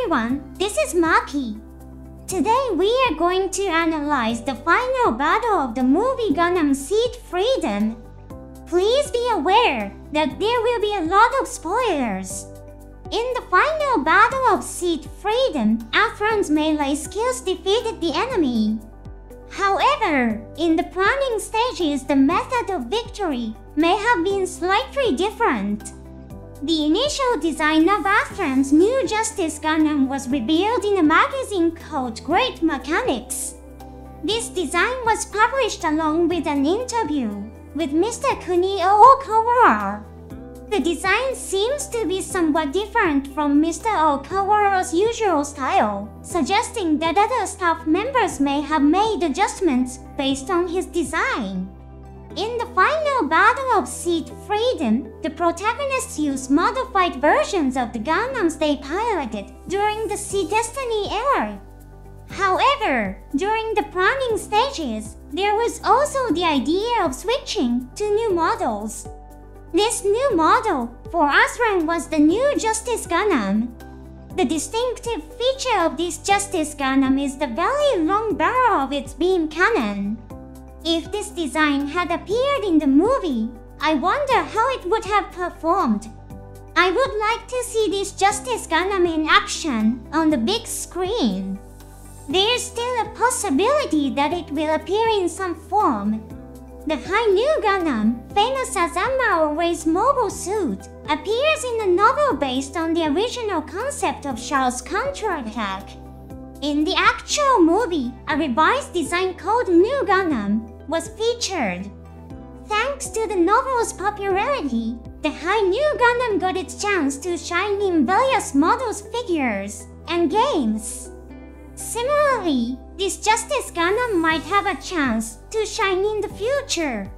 everyone, this is Maki. Today we are going to analyze the final battle of the movie GUNDAM SEED FREEDOM. Please be aware that there will be a lot of spoilers. In the final battle of SEED FREEDOM, Athrun's melee skills defeated the enemy. However, in the planning stages, the method of victory may have been slightly different. The initial design of Athrun's new Justice Gundam was revealed in a magazine called Great Mechanics. This design was published along with an interview with Mr. Kunio Okawara. The design seems to be somewhat different from Mr. Okawara's usual style, suggesting that other staff members may have made adjustments based on his design. In the final battle of SEED FREEDOM, the protagonists use modified versions of the Gundams they piloted during the Sea Destiny era. However, during the planning stages, there was also the idea of switching to new models. This new model for Aslan was the new Justice Gundam. The distinctive feature of this Justice Gundam is the very long barrel of its beam cannon. If this design had appeared in the movie, I wonder how it would have performed. I would like to see this Justice Gundam in action on the big screen. There is still a possibility that it will appear in some form. The High New Gundam, famous as Amma-Ore's mobile suit, appears in a novel based on the original concept of Charles' counterattack. In the actual movie, a revised design called New Gundam was featured. Thanks to the novel's popularity, the High New Gundam got its chance to shine in various models, figures, and games. Similarly, this Justice Gundam might have a chance to shine in the future.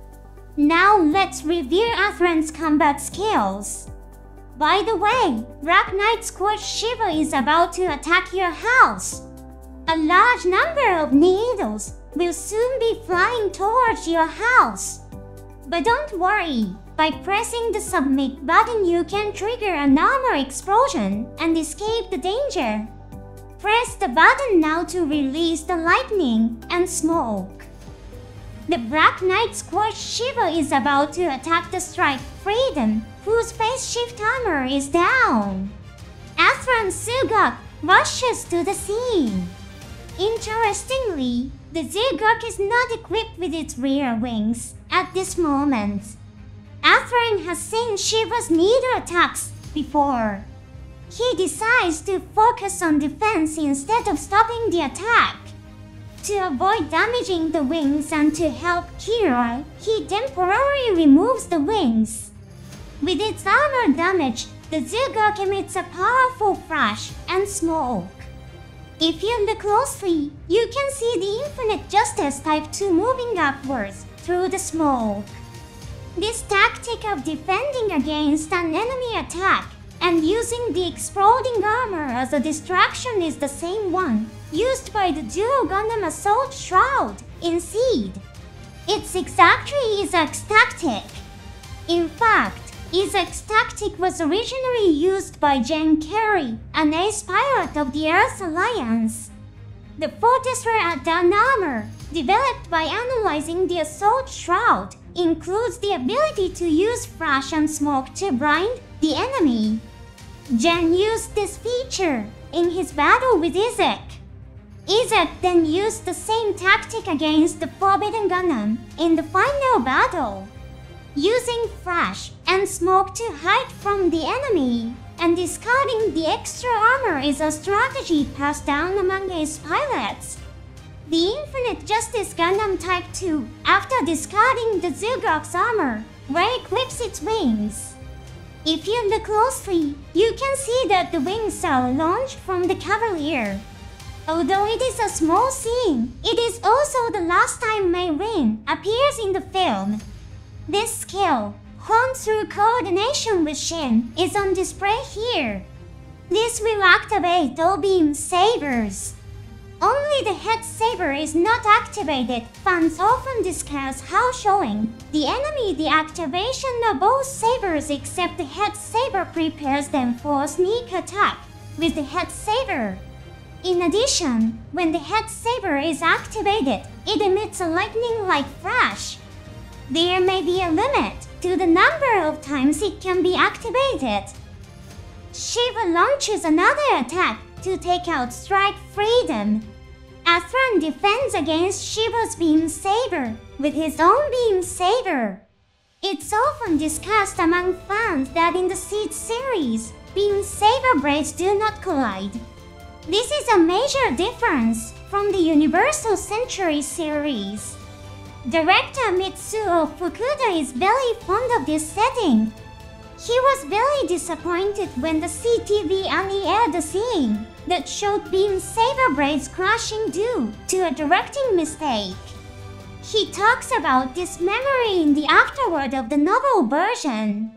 Now let's review Athrun's combat skills. By the way, Black Knight Squad Shiva is about to attack your house. A large number of needles will soon be flying towards your house. But don't worry, by pressing the submit button you can trigger an armor explosion and escape the danger. Press the button now to release the lightning and smoke. The Black Knight Squad Shiva is about to attack the Strike Freedom, whose phase shift armor is down. Athrun Zugok rushes to the scene. Interestingly, the Zugok is not equipped with its rear wings at this moment. Athrun has seen Shiva's needle attacks before. He decides to focus on defense instead of stopping the attack. To avoid damaging the wings and to help Kira, he temporarily removes the wings. With its armor damaged, the Zugok emits a powerful flash and smoke. If you look closely, you can see the Infinite Justice Type 2 moving upwards through the smoke. This tactic of defending against an enemy attack and using the exploding armor as a distraction is the same one used by the duo Gundam Assault Shroud in SEED. It's exactly Isaac's tactic. In fact, Isaac's tactic was originally used by Jen Carey, an ace pilot of the Earth Alliance. The Fortressor Adan armor, developed by analyzing the Assault Shroud, includes the ability to use flash and smoke to blind the enemy. Jen used this feature in his battle with Isaac. Isaac then used the same tactic against the Forbidden Gundam in the final battle. Using flash and smoke to hide from the enemy and discarding the extra armor is a strategy passed down among ace pilots. The Infinite Justice Gundam Type 2, after discarding the Zugok's armor, re-equips its wings. If you look closely, you can see that the wings are launched from the Cavalier. Although it is a small scene, it is also the last time Mei Rin appears in the film. This skill, honed through coordination with Shin, is on display here. This will activate all beam sabers. Only the head saber is not activated. Fans often discuss how showing the enemy the activation of both sabers except the head saber prepares them for a sneak attack with the head saber. In addition, when the head saber is activated, it emits a lightning-like flash. There may be a limit to the number of times it can be activated. Shiva launches another attack to take out Strike Freedom. Athrun defends against Shiva's beam saber with his own beam saber. It's often discussed among fans that in the Seed series, beam saber blades do not collide. This is a major difference from the Universal Century series. Director Mitsuo Fukuda is very fond of this setting. He was very disappointed when the CTV only aired a scene that showed beam saber blades crashing due to a directing mistake. He talks about this memory in the afterword of the novel version.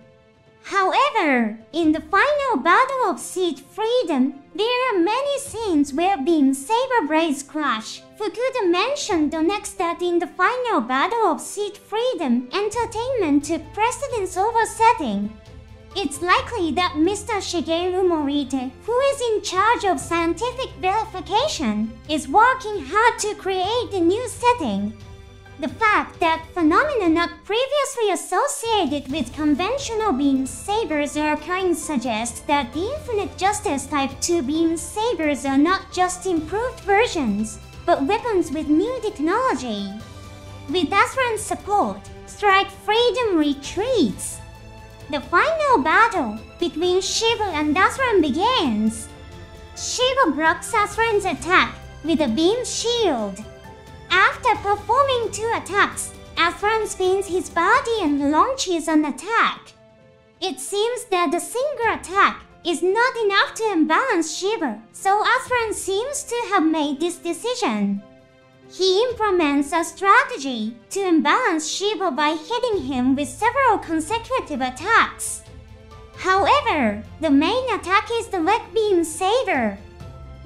However, in the final battle of Seed Freedom, there are many scenes where beam saber blades crash. Fukuda mentioned the next that in the final battle of Seed Freedom, entertainment took precedence over setting. It's likely that Mr. Shigeru Morita, who is in charge of scientific verification, is working hard to create a new setting. The fact that phenomena not previously associated with conventional beam sabers are occurring suggests that the Infinite Justice Type 2 beam sabers are not just improved versions, but weapons with new technology. With Athrun's support, Strike Freedom retreats. The final battle between Shiva and Athrun begins. Shiva blocks Athrun's attack with a beam shield. After performing 2 attacks, Athrun spins his body and launches an attack. It seems that the single attack is not enough to imbalance Shiva, so Athrun seems to have made this decision. He implements a strategy to imbalance Shiva by hitting him with several consecutive attacks. However, the main attack is the leg beam saber.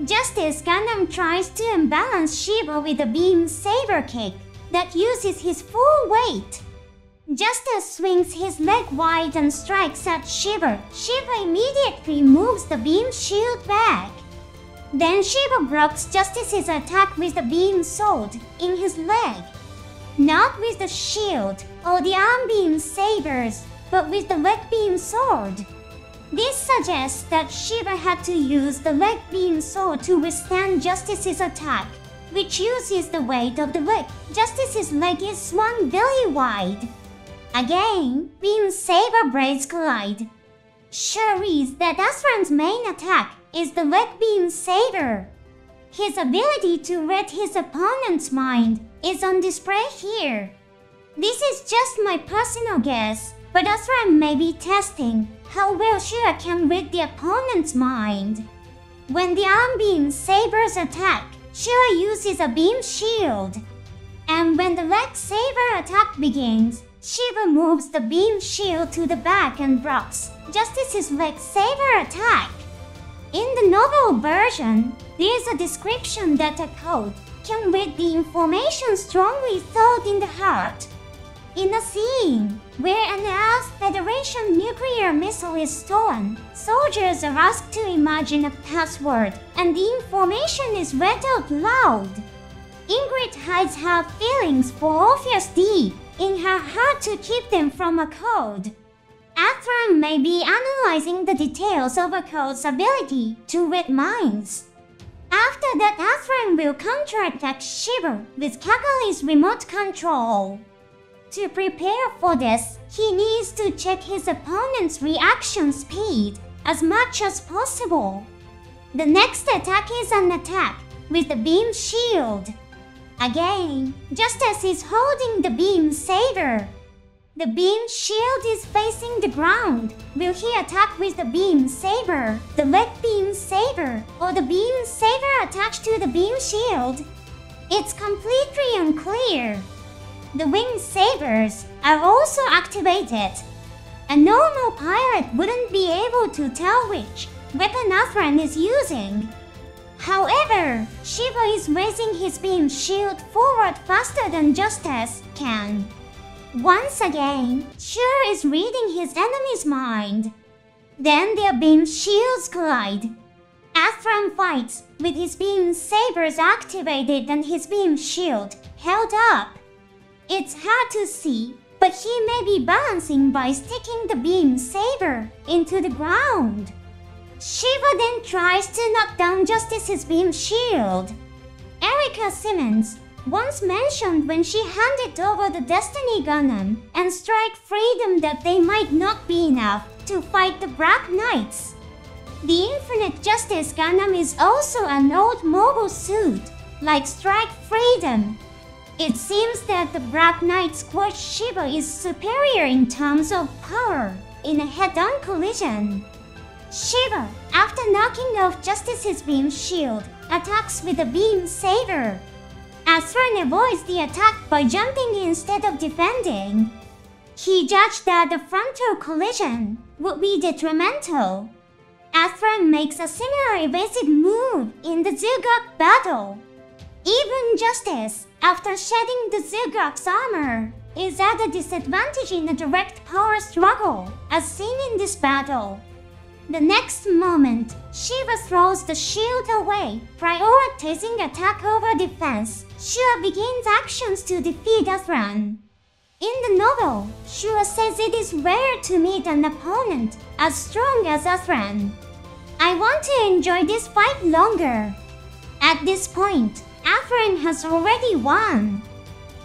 Justice Gundam tries to imbalance Shiva with a beam saber kick that uses his full weight. Justice swings his leg wide and strikes at Shiva. Shiva immediately moves the beam shield back. Then Shiva blocks Justice's attack with the beam sword in his leg. Not with the shield or the arm beam sabers, but with the leg beam sword. This suggests that Shiva had to use the leg beam sword to withstand Justice's attack, which uses the weight of the leg. Justice's leg is swung very wide. Again, beam saber blades collide. Shura is that Athrun's main attack is the leg beam saber. His ability to read his opponent's mind is on display here. This is just my personal guess, but Athrun may be testing how well Shura can read the opponent's mind. When the arm beam sabers attack, Shura uses a beam shield. And when the leg saber attack begins, Shiva moves the beam shield to the back and blocks Justice's leg saber attack. In the novel version, there is a description that a code can read the information strongly thought in the heart. In a scene where an Earth Federation nuclear missile is stolen, soldiers are asked to imagine a password, and the information is read out loud. Ingrid hides her feelings for Orpheus deep in her heart to keep them from a code. Athrun may be analyzing the details of a code's ability to read minds. After that, Athrun will counterattack Shiva with Kagali's remote control. To prepare for this, he needs to check his opponent's reaction speed as much as possible. The next attack is an attack with the beam shield. Again, Justice is holding the beam saber. The beam shield is facing the ground. Will he attack with the beam saber, the leg beam saber, or the beam saber attached to the beam shield? It's completely unclear. The wing sabers are also activated. A normal pilot wouldn't be able to tell which weapon Athrun is using. However, Shiva is raising his beam shield forward faster than Justice can. Once again, Shura is reading his enemy's mind. Then their beam shields collide. Athrun fights with his beam sabers activated and his beam shield held up. It's hard to see, but he may be balancing by sticking the beam saber into the ground. Shiva then tries to knock down Justice's beam shield. Erika Simmons once mentioned when she handed over the Destiny Gundam and Strike Freedom that they might not be enough to fight the Black Knights. The Infinite Justice Gundam is also an old mobile suit, like Strike Freedom. It seems that the Black Knight squash Shiva is superior in terms of power in a head-on collision. Shiva, after knocking off Justice's beam shield, attacks with a beam saber. Athrun avoids the attack by jumping instead of defending. He judged that the frontal collision would be detrimental. Athrun makes a similar evasive move in the Zugok battle. Even Justice, after shedding the Zugok's armor, is at a disadvantage in a direct power struggle, as seen in this battle. The next moment, Shiva throws the shield away, prioritizing attack over defense. Shura begins actions to defeat Athrun. In the novel, Shura says it is rare to meet an opponent as strong as Athrun. I want to enjoy this fight longer. At this point, Athrun has already won.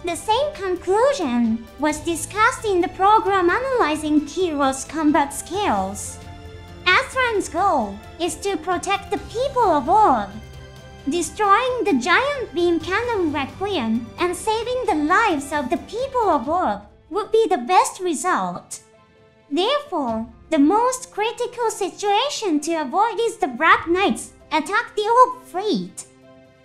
The same conclusion was discussed in the program analyzing Kiro's combat skills. Athrun's goal is to protect the people of Orb. Destroying the giant beam cannon Requiem and saving the lives of the people of Orb would be the best result. Therefore, the most critical situation to avoid is the Black Knights attack the Orb fleet.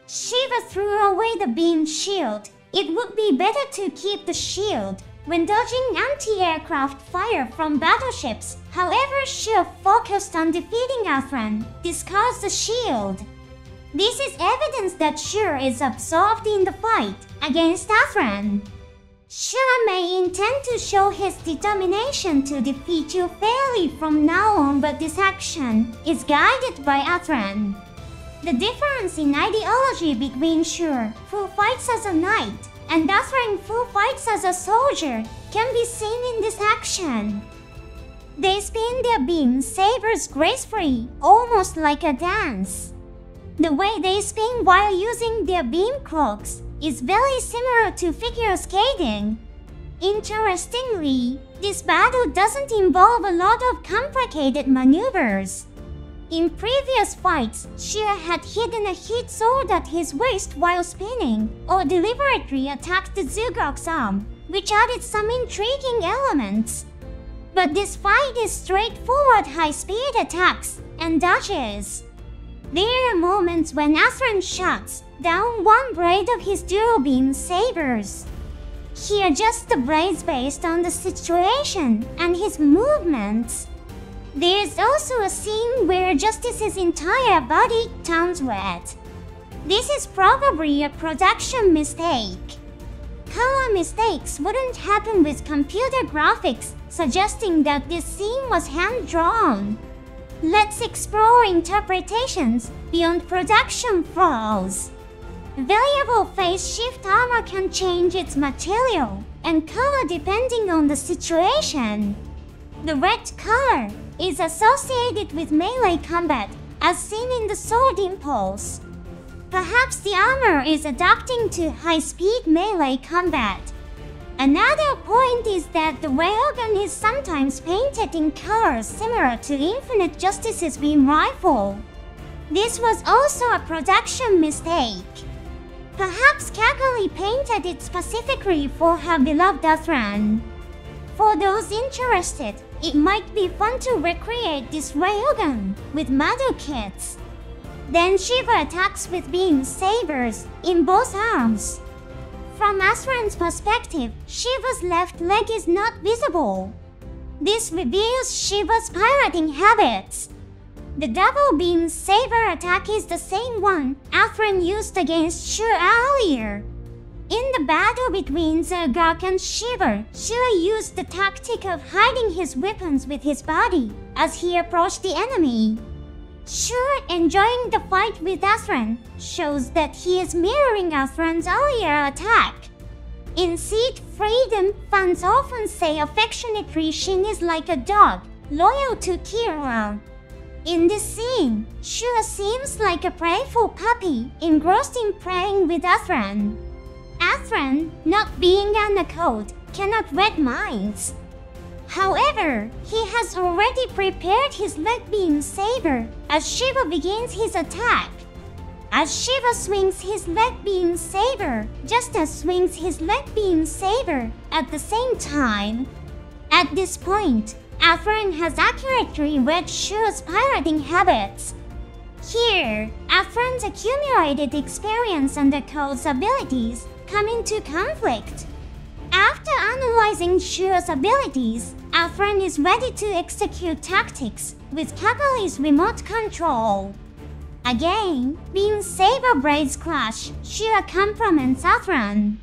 Shiva threw away the beam shield. It would be better to keep the shield when dodging anti-aircraft fire from battleships. However, Shiva focused on defeating Athrun, discards the shield. This is evidence that Shura is absorbed in the fight against Athrun. Shura may intend to show his determination to defeat you fairly from now on, but this action is guided by Athrun. The difference in ideology between Shura, who fights as a knight, and Athrun, who fights as a soldier, can be seen in this action. They spin their beam sabers gracefully, almost like a dance. The way they spin while using their beam cloaks is very similar to figure skating. Interestingly, this battle doesn't involve a lot of complicated maneuvers. In previous fights, Shura had hidden a heat sword at his waist while spinning, or deliberately attacked the Zugok's arm, which added some intriguing elements. But this fight is straightforward high-speed attacks and dodges. There are moments when Athrun shuts down one blade of his dual beam sabers. He adjusts the blades based on the situation and his movements. There's also a scene where Justice's entire body turns red. This is probably a production mistake. Color mistakes wouldn't happen with computer graphics, suggesting that this scene was hand-drawn. Let's explore interpretations beyond production flaws. Variable phase shift armor can change its material and color depending on the situation. The red color is associated with melee combat, as seen in the Sword Impulse. Perhaps the armor is adapting to high-speed melee combat. Another point is that the railgun is sometimes painted in colors similar to Infinite Justice's beam rifle. This was also a production mistake. Perhaps Kagami painted it specifically for her beloved Athrun. For those interested, it might be fun to recreate this railgun with model kits. Then Shiva attacks with beam sabers in both arms. From Athrun's perspective, Shiva's left leg is not visible. This reveals Shiva's pirating habits. The double beam saber attack is the same one Athrun used against Shura earlier. In the battle between Zugok and Shiva, Shura used the tactic of hiding his weapons with his body as he approached the enemy. Shura enjoying the fight with Athrun shows that he is mirroring Athrun's earlier attack. In Seed Freedom, fans often say affectionately Shin is like a dog, loyal to Kira. In this scene, Shura seems like a playful puppy, engrossed in playing with Athrun. Athrun, not being an occult, cannot read minds. However, he has already prepared his leg beam saber as Shiva begins his attack. As Shiva swings his leg beam saber, Justice swings his leg beam saber at the same time. At this point, Athrun has accurately read Shura's pirating habits. Here, Athrun's accumulated experience and occult's abilities come into conflict. After analyzing Shura's abilities, Athrun is ready to execute tactics with Kakali's remote control. Again, being saber blades clash, Shura compliments Athrun.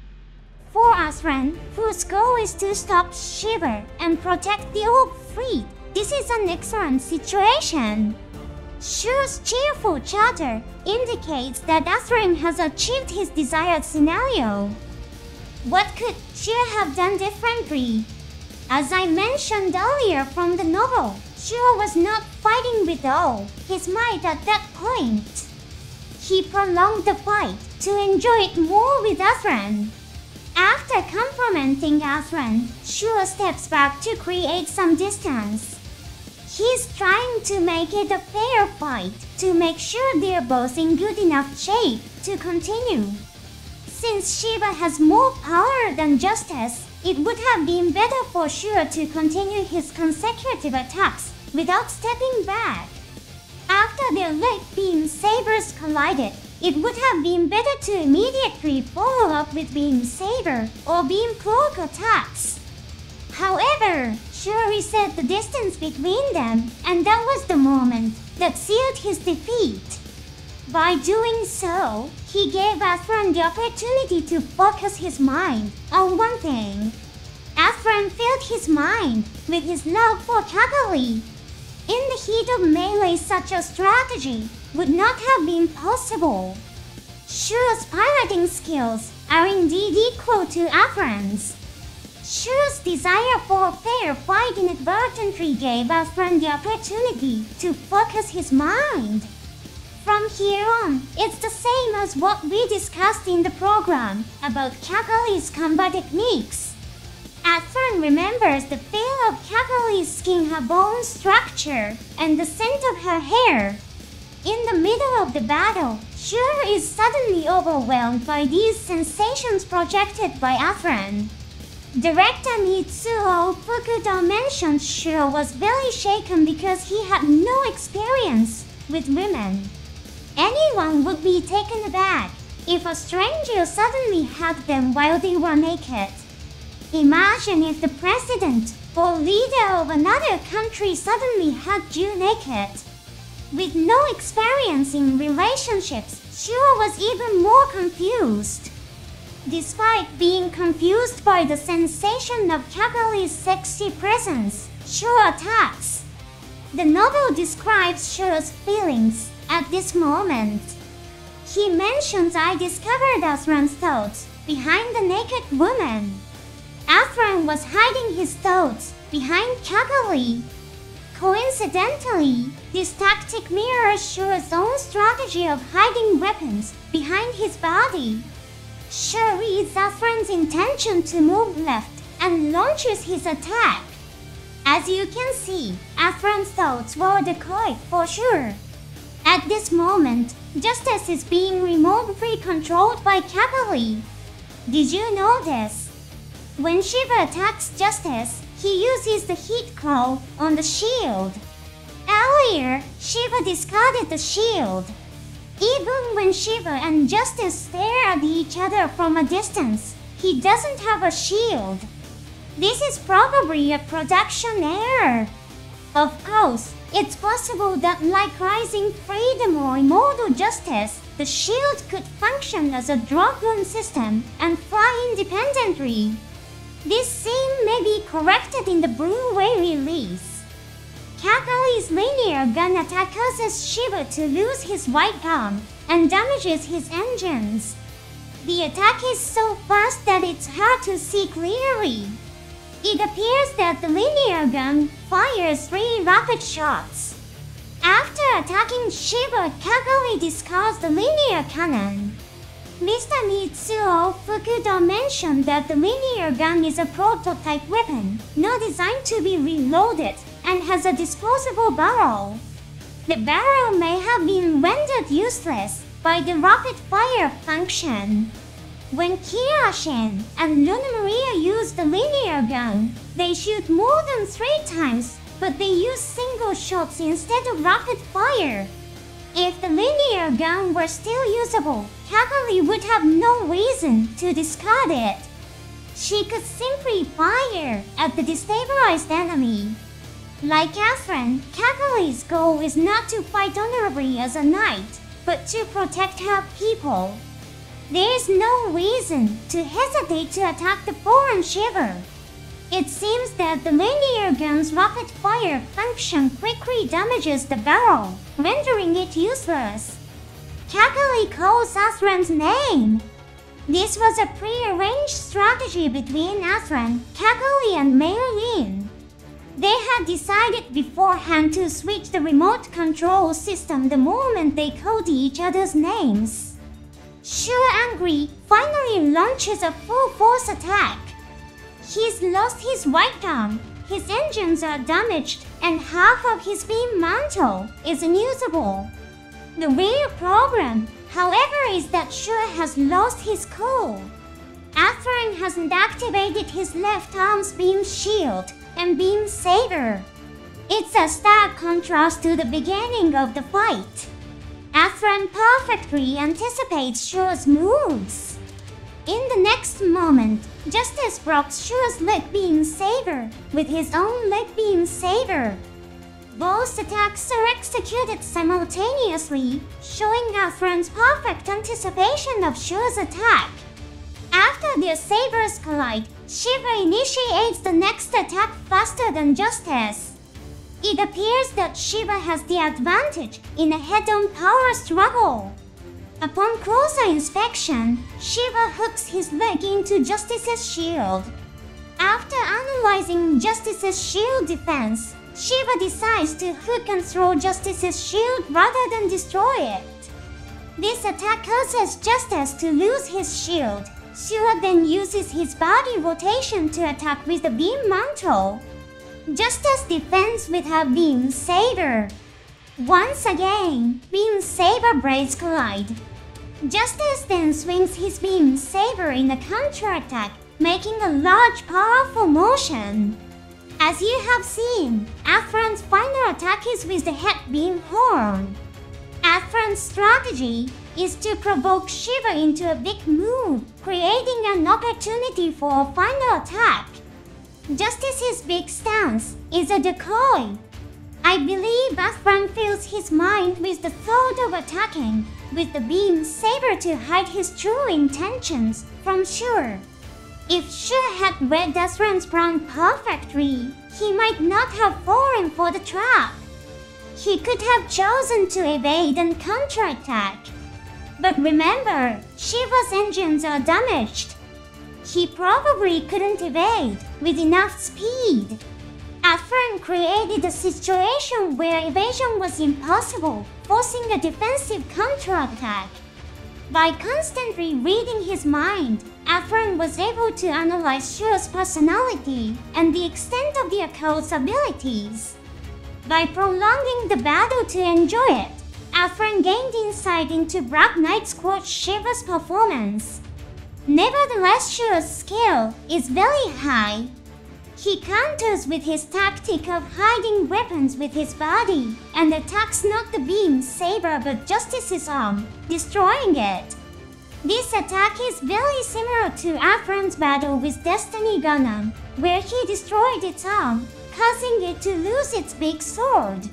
For Athrun, whose goal is to stop Shiva and protect the old fleet, this is an excellent situation. Shura's cheerful chatter indicates that Athrun has achieved his desired scenario. What could Shura have done differently? As I mentioned earlier from the novel, Shura was not fighting with all his might at that point. He prolonged the fight to enjoy it more with Athrun. After complimenting Athrun, Shura steps back to create some distance. He's trying to make it a fair fight to make sure they're both in good enough shape to continue. Since Shiva has more power than Justice, it would have been better for Shura to continue his consecutive attacks without stepping back. After their leg beam sabers collided, it would have been better to immediately follow up with beam saber or beam cloak attacks. However, Shura reset the distance between them, and that was the moment that sealed his defeat. By doing so, he gave Athrun the opportunity to focus his mind on one thing. Athrun filled his mind with his love for Kakali. In the heat of melee, such a strategy would not have been possible. Shura's piloting skills are indeed equal to Athrun's. Shura's desire for a fair fight inadvertently gave Athrun the opportunity to focus his mind. From here on, it's the same as what we discussed in the program about Kakali's combat techniques. Athrun remembers the feel of Kakali's skin, her bone structure, and the scent of her hair. In the middle of the battle, Shura is suddenly overwhelmed by these sensations projected by Athrun. Director Mitsuo Fukuda mentioned Shura was very shaken because he had no experience with women. Anyone would be taken aback if a stranger suddenly hugged them while they were naked. Imagine if the president or leader of another country suddenly hugged you naked. With no experience in relationships, Shura was even more confused. Despite being confused by the sensation of Kakali's sexy presence, Shura attacks. The novel describes Shura's feelings at this moment. He mentions, "I discovered Athrun's thoughts behind the naked woman." Athrun was hiding his thoughts behind Kakali. Coincidentally, this tactic mirrors Shura's own strategy of hiding weapons behind his body. Shura reads Athrun's intention to move left and launches his attack. As you can see, Athrun's thoughts were a decoy for sure. At this moment, Justice is being remotely controlled by Kakali. Did you know this? When Shiva attacks Justice, he uses the heat claw on the shield. Earlier, Shiva discarded the shield. Even when Shiva and Justice stare at each other from a distance, he doesn't have a shield. This is probably a production error. Of course, it's possible that like Rising Freedom or Immortal Justice, the shield could function as a drop-gun system and fly independently. This scene may be corrected in the Blu-ray release. Kakali's linear gun attack causes Shiva to lose his white gun and damages his engines. The attack is so fast that it's hard to see clearly. It appears that the linear gun fires 3 rapid shots. After attacking Shiva, Kakali discards the linear cannon. Mr. Mitsuo Fukuda mentioned that the linear gun is a prototype weapon, not designed to be reloaded, and has a disposable barrel. The barrel may have been rendered useless by the rapid-fire function. When Kirashin and Luna Maria use the linear gun, they shoot more than 3 times, but they use single shots instead of rapid fire. If the linear gun were still usable, Kakali would have no reason to discard it. She could simply fire at the destabilized enemy. Like Athrun, Kakali's goal is not to fight honorably as a knight, but to protect her people. There is no reason to hesitate to attack the foreign Shiva. It seems that the linear gun's rapid-fire function quickly damages the barrel, rendering it useless. Kakali calls Athrun's name. This was a pre-arranged strategy between Athrun, Kakali, and Marilyn. They had decided beforehand to switch the remote control system the moment they called each other's names. Shura, angry, finally launches a full-force attack. He's lost his white gun, his engines are damaged, and half of his beam mantle is unusable. The real problem, however, is that Shura has lost his cool. Athrun hasn't activated his left arm's beam shield and beam saber. It's a stark contrast to the beginning of the fight. Athrun perfectly anticipates Shura's moves. In the next moment, Justice blocks Shura's leg beam saber with his own leg beam saber. Both attacks are executed simultaneously, showing Athrun's perfect anticipation of Shura's attack. After their sabers collide, Shiva initiates the next attack faster than Justice. It appears that Shiva has the advantage in a head-on power struggle. Upon closer inspection, Shiva hooks his leg into Justice's shield. After analyzing Justice's shield defense, Shiva decides to hook and throw Justice's shield rather than destroy it. This attack causes Justice to lose his shield. Shura then uses his body rotation to attack with the beam mantle. Justice defends with her beam saber. Once again, beam saber blades collide. Justice then swings his beam saber in a counterattack, making a large, powerful motion. As you have seen, Athrun's final attack is with the head beam horn. Athrun's strategy is to provoke Shiva into a big move, creating an opportunity for a final attack. Justice's big stance is a decoy. I believe Athrun fills his mind with the thought of attacking with the beam saber to hide his true intentions from Shura. If Shura had read Athrun's plan perfectly, he might not have fallen for the trap. He could have chosen to evade and counterattack. But remember, Shiva's engines are damaged. He probably couldn't evade with enough speed. Athrun created a situation where evasion was impossible, forcing a defensive counterattack. By constantly reading his mind, Athrun was able to analyze Shura's personality and the extent of the occult's abilities. By prolonging the battle to enjoy it, Athrun gained insight into Black Knight Squad Shiva's performance. Nevertheless, Shura's skill is very high. He counters with his tactic of hiding weapons with his body and attacks not the beam saber but Justice's arm, destroying it. This attack is very similar to Athrun's battle with Destiny Gundam, where he destroyed its arm, causing it to lose its big sword.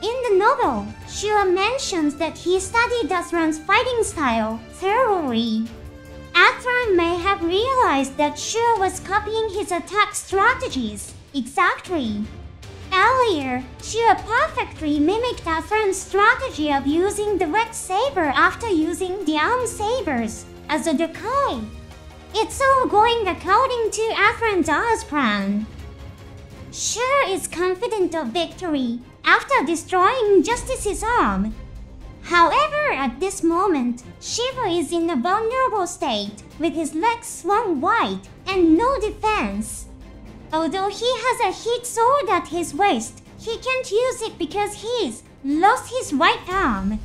In the novel, Shura mentions that he studied Athrun's fighting style thoroughly. Athrun may have realized that Shura was copying his attack strategies exactly. Earlier, Shura perfectly mimicked Athrun's strategy of using the red saber after using the arm sabers as a decoy. It's all going according to Athrun's plan. Shura is confident of victory after destroying Justice's arm. However, at this moment, Shiva is in a vulnerable state with his legs swung wide and no defense. Although he has a heat sword at his waist, he can't use it because he's lost his right arm.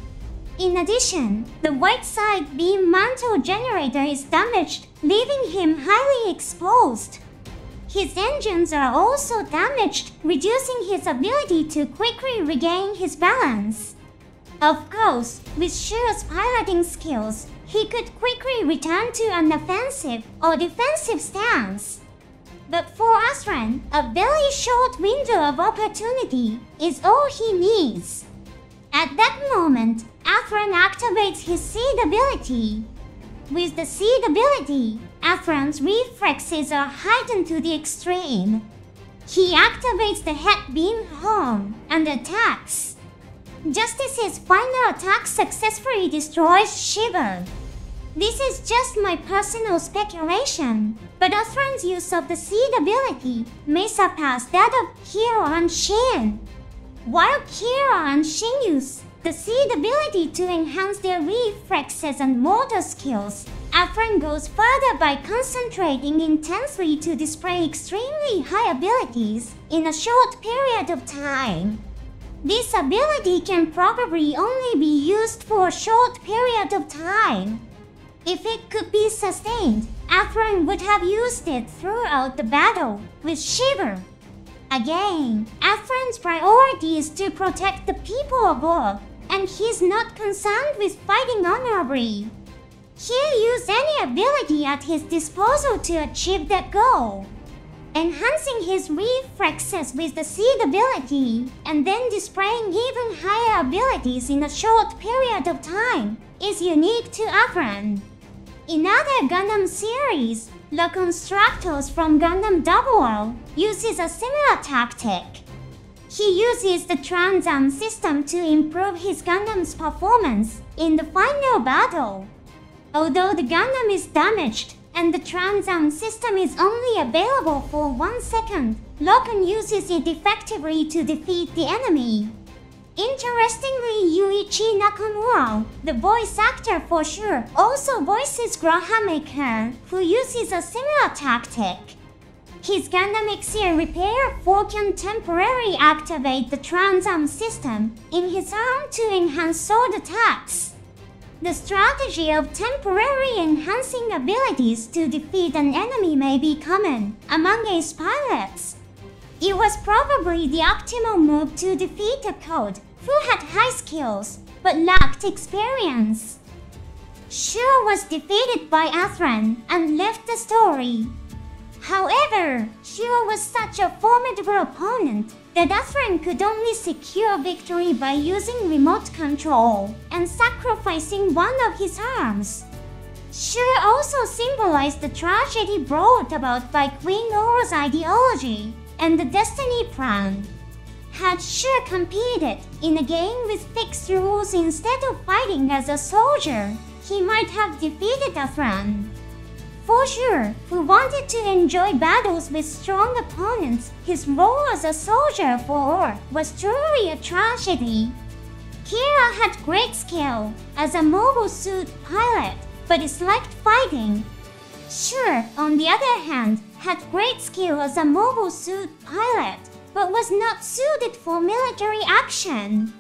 In addition, the white side beam mantle generator is damaged, leaving him highly exposed. His engines are also damaged, reducing his ability to quickly regain his balance. Of course, with Shura's piloting skills, he could quickly return to an offensive or defensive stance. But for Athrun, a very short window of opportunity is all he needs. At that moment, Athrun activates his seed ability. With the seed ability, Athrun's reflexes are heightened to the extreme. He activates the head beam home and attacks. Justice's final attack successfully destroys Shiva. This is just my personal speculation, but Athrun's use of the seed ability may surpass that of Kira and Shin. While Kira and Shin use the seed ability to enhance their reflexes and motor skills, Athrun goes further by concentrating intensely to display extremely high abilities in a short period of time. This ability can probably only be used for a short period of time. If it could be sustained, Athrun would have used it throughout the battle with Shiva. Again, Athrun's priority is to protect the people above, and he's not concerned with fighting honorably. He'll use any ability at his disposal to achieve that goal. Enhancing his reflexes with the seed ability and then displaying even higher abilities in a short period of time is unique to Athrun. In other Gundam series, the constructors from Gundam 00 uses a similar tactic. He uses the Transam system to improve his Gundam's performance in the final battle. Although the Gundam is damaged and the Transam system is only available for 1 second, Loken uses it effectively to defeat the enemy. Interestingly, Yuichi Nakamura, the voice actor for Shura, also voices Graham, who uses a similar tactic. His Gundam Exia Repair 4 can temporarily activate the Transam system in his arm to enhance sword attacks. The strategy of temporarily enhancing abilities to defeat an enemy may be common among ace pilots. It was probably the optimal move to defeat a code who had high skills but lacked experience. Shura was defeated by Athrun and left the story. However, Shura was such a formidable opponent that Athrun could only secure victory by using remote control and sacrificing one of his arms. Shura also symbolized the tragedy brought about by Queen Aura's ideology and the destiny plan. Had Shura competed in a game with fixed rules instead of fighting as a soldier, he might have defeated Athrun. For Shura, who wanted to enjoy battles with strong opponents, his role as a soldier for Aura was truly a tragedy. Kira had great skill as a mobile suit pilot, but disliked fighting. Shura, on the other hand, had great skill as a mobile suit pilot, but was not suited for military action.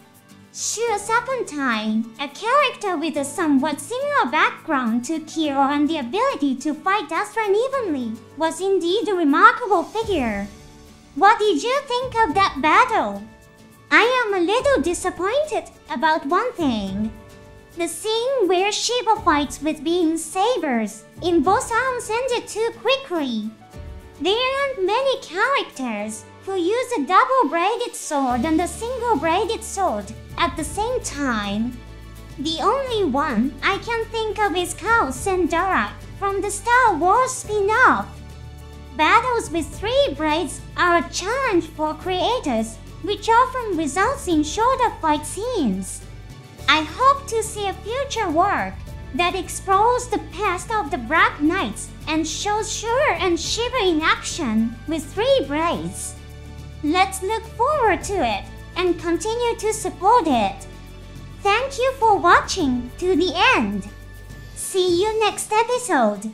Shura Serpentine, a character with a somewhat similar background to Kiro and the ability to fight Athrun evenly, was indeed a remarkable figure. What did you think of that battle? I am a little disappointed about one thing. The scene where Shiva fights with beam sabers in both arms ended too quickly. There aren't many characters who use a double-braided sword and a single-braided sword at the same time. The only one I can think of is Cal Sendara from the Star Wars spin-off. Battles with 3 braids are a challenge for creators which often results in shorter fight scenes. I hope to see a future work that explores the past of the Black Knights and shows Shura and Shiva in action with 3 braids. Let's look forward to it and continue to support it. Thank you for watching to the end. See you next episode.